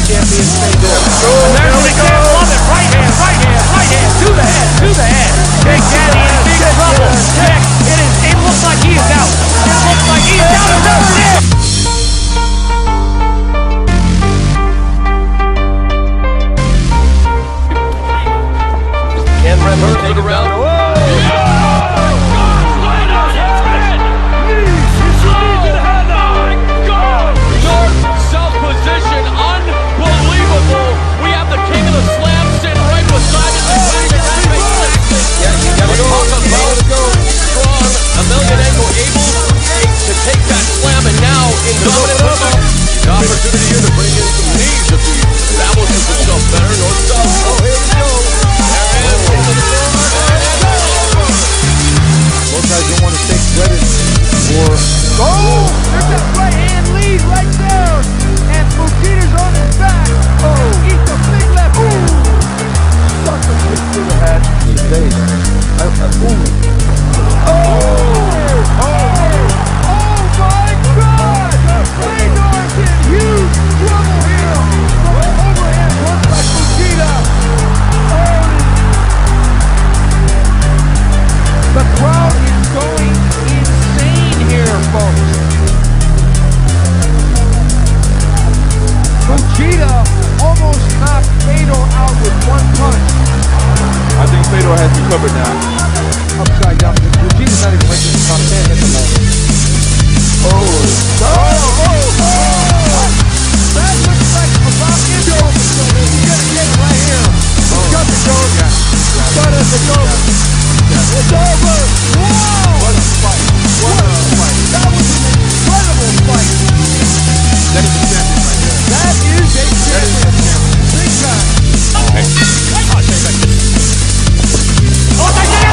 champion Fedor. And there's an example of it. Right hand, right hand, right hand. To the head, to the head. Big Daddy in big trouble. Next, it looks like he is out. It looks like he is out. There it is. Can Redmond take it around? Fedor has you covered now. Upside down. Vegeta's not even making the top 10 at the moment. That looks like a rock is over. He's going to get it right here. Got the dog. Got it. It's over. It's over. Wow. What a fight. What a fight. That was an incredible fight. That is a champion right there. That is a champion. Big time. Okay. Oh,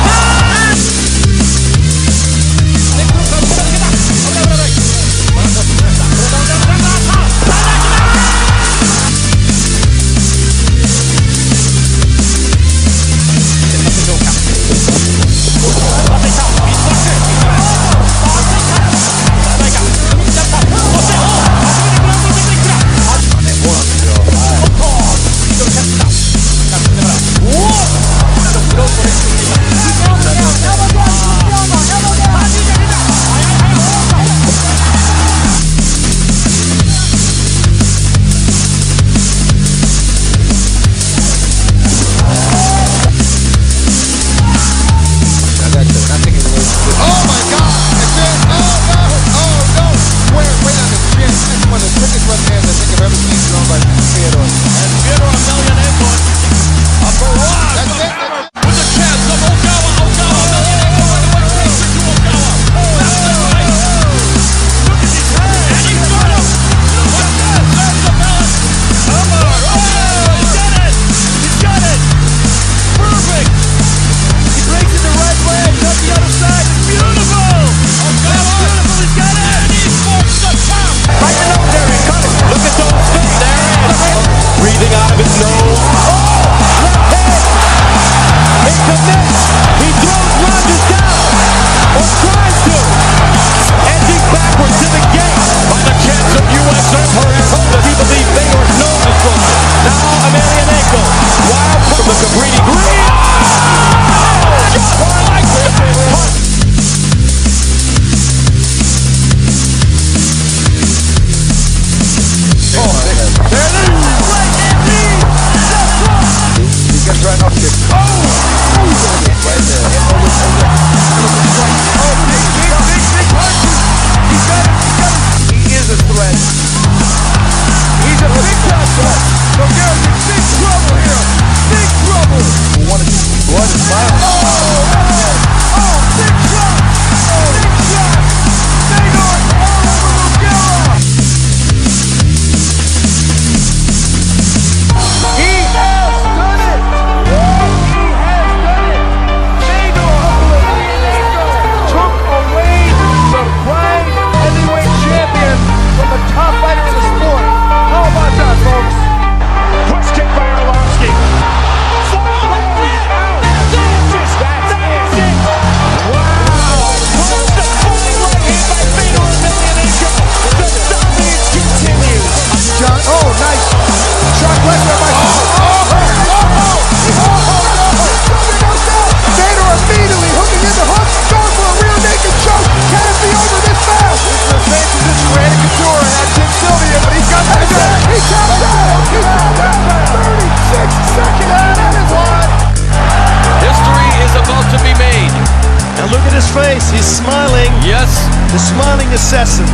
smiling. Yes. The smiling assassin.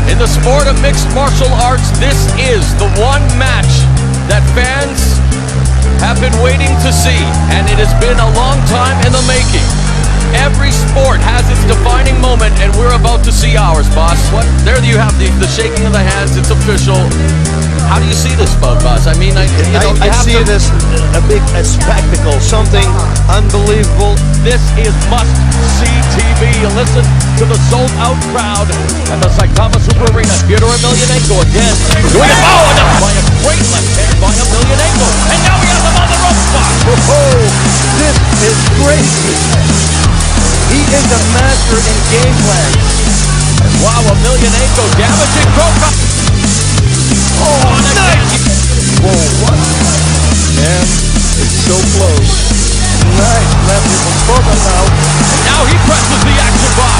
In the sport of mixed martial arts, this is the one match that fans have been waiting to see, and it has been a long time in the making. Every sport has its defining moment, and we're about to see ours, boss. There you have the shaking of the hands. It's official. How do you see this, boss? I mean, I see it as a spectacle, something unbelievable. This is must-see TV. You listen to the sold-out crowd at the Saitama Super Arena. Fedor Emelianenko again doing it. Oh, and by a great left hand by Emelianenko, and now he has him on the rope spot. Oh, this is great. He is a master in game plan. Wow, Emelianenko damaging Kroka. Oh, nice. Whoa, what? And it's so close. Nice left here from Kroka now. And now he presses the action box.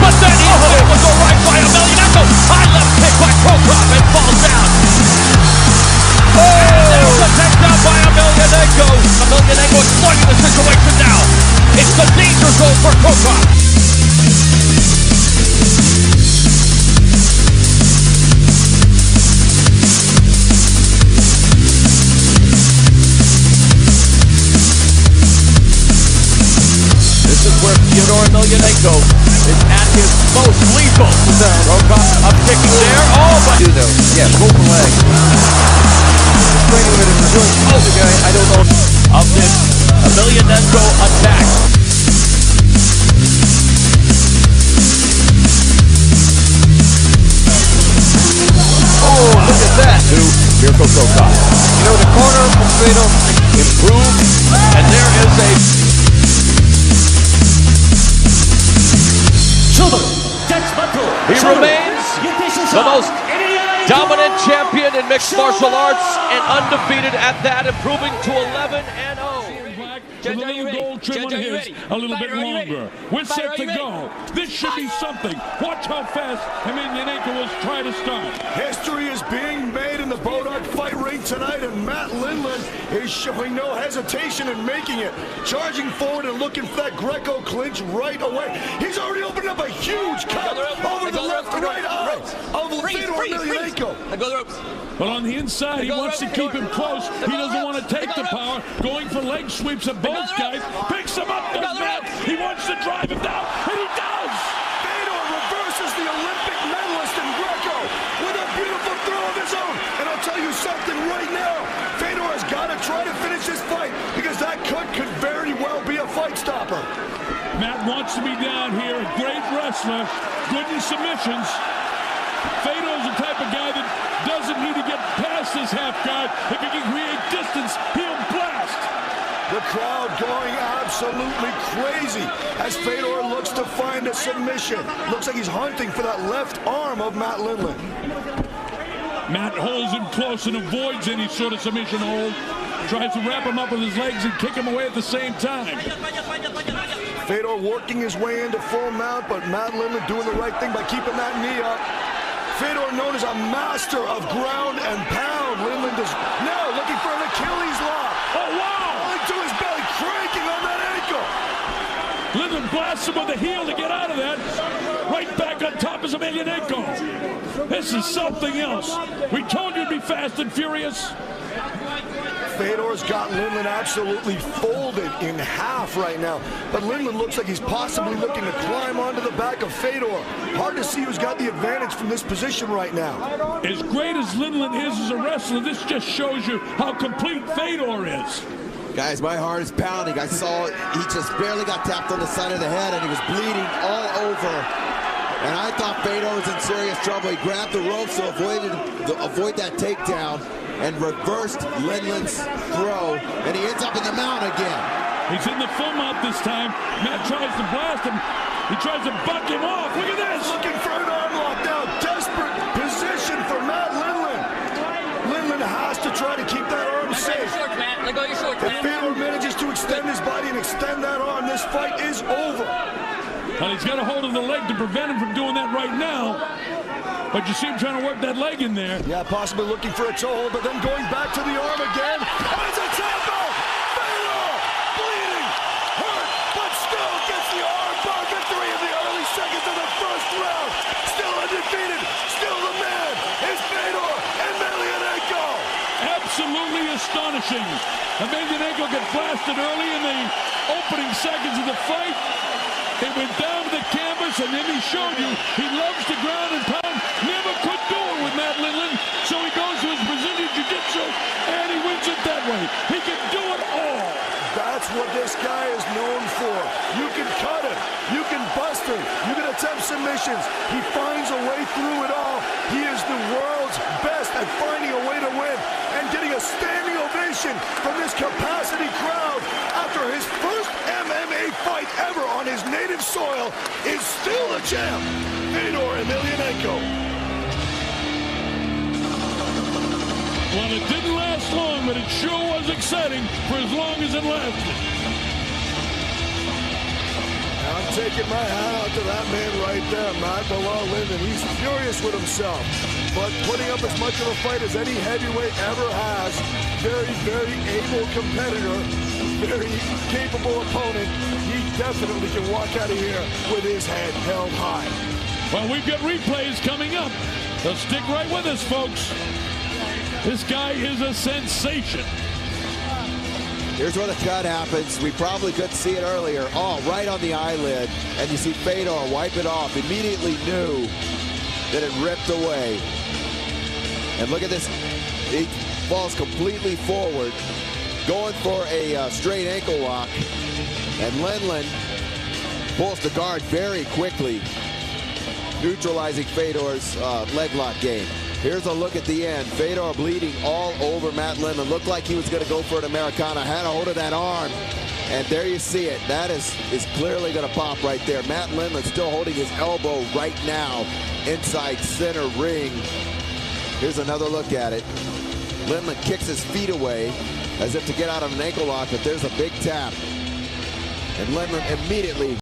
But then he was a right by Emelianenko. High left kick by Kroka and falls down. Oh! And there's a takedown by Emelianenko. Emelianenko exploiting the situation now. It's the danger zone for Kroka. This is where Fedor Emelianenko is at his most lethal. Kroka up kicking there. Oh, but Yeah, both legs. Training with a Brazilian. Oh, the guy, I don't know. Of this Emelianenko attack. Oh, look at that. To Mirko Kroka. You know, the corner from Fedor Improved. And there is a... He remains the most dominant champion in mixed martial arts and undefeated at that, improving to 11-0. With a little gold trim on his, a little bit longer. We're set to go. This should be something. Watch how fast Emelianenko will try to start. History is being made in the Bodog fight ring tonight, and Matt Lindland is showing no hesitation in making it. Charging forward and looking for that Greco clinch right away. He's already opened up a huge cut over the left and right arm of Fedor Emelianenko. But on the inside, he wants to keep him close. He doesn't want to take the power. Going for leg sweeps at both guys. Picks him up the mat. He wants to drive him down, and he does. Fedor reverses the Olympic medalist in Greco with a beautiful throw of his own. And I'll tell you something right now. Fedor has got to try to finish this fight because that could very well be a fight stopper. Matt wants to be down here. A great wrestler. Good in submissions. Fedor's the type of guy that doesn't need to get past his half guard. If he can create distance, he'll blast. The crowd going absolutely crazy as Fedor looks to find a submission. Looks like he's hunting for that left arm of Matt Lindland. Matt holds him close and avoids any sort of submission hold. Tries to wrap him up with his legs and kick him away at the same time. Fedor working his way into full mount, but Matt Lindland doing the right thing by keeping that knee up. Fedor known as a master of ground and pound. Lindland is now looking for an Achilles lock. Oh, wow! Into his belly, cranking on that ankle. Lindland blasts him with the heel to get out of that. Right back on top is Emelianenko. This is something else. We told you to be fast and furious. Fedor's got Lindland absolutely folded in half right now. But Lindland looks like he's possibly looking to climb onto the back of Fedor. Hard to see who's got the advantage from this position right now. As great as Lindland is as a wrestler, this just shows you how complete Fedor is. Guys, my heart is pounding. I saw he just barely got tapped on the side of the head and he was bleeding all over. And I thought Fedor was in serious trouble. He grabbed the ropes to avoid that takedown and reversed Lindland's throw, and he ends up in the mount again. He's in the full mount this time. Matt tries to blast him. He tries to buck him off. Look at this. Looking for an arm lock now. Desperate position for Matt Lindland. Lindland has to try to keep that arm safe. If Fedor manages to extend his body and extend that arm, this fight is over. And he's got a hold of the leg to prevent him from doing that right now. But you see him trying to work that leg in there. Yeah, possibly looking for a toe hold, but then going back to the arm again. And it's a tap out! Fedor! Bleeding! Hurt! But still gets the arm bar victory in astonishing. Emelianenko got blasted early in the opening seconds of the fight. He went down to the canvas, and then he showed you he loves to ground and pound. Never could do it with Matt Lindland, so he goes to his Brazilian Jiu-Jitsu, and he wins it that way. He can do it all. That's what this guy is known for. You can cut him. You can bust him. You can attempt submissions. He finds a way through it all. He is the world's best at finding a way to win and getting a standing ovation from this capacity crowd after his first MMA fight ever on his native soil is still the champ, Fedor Emelianenko. Well, it didn't last long, but it sure was exciting for as long as it lasted. I'm taking my hat out to that man right there, Matt Lindland. He's furious with himself, but putting up as much of a fight as any heavyweight ever has. Very, very able competitor, very capable opponent. He definitely can walk out of here with his head held high. Well, we've got replays coming up. So stick right with us, folks. This guy is a sensation. Here's where the cut happens. We probably could see it earlier. Oh, right on the eyelid. And you see Fedor wipe it off. Immediately knew that it ripped away. And look at this. He falls completely forward, going for a straight ankle lock. And Lindland pulls the guard very quickly, neutralizing Fedor's leg lock game. Here's a look at the end. Fedor bleeding all over Matt Lindland. Looked like he was going to go for an Americana. Had a hold of that arm. And there you see it. That is clearly going to pop right there. Matt Lindland still holding his elbow right now inside center ring. Here's another look at it. Lindland kicks his feet away as if to get out of an ankle lock, but there's a big tap. And Lindland immediately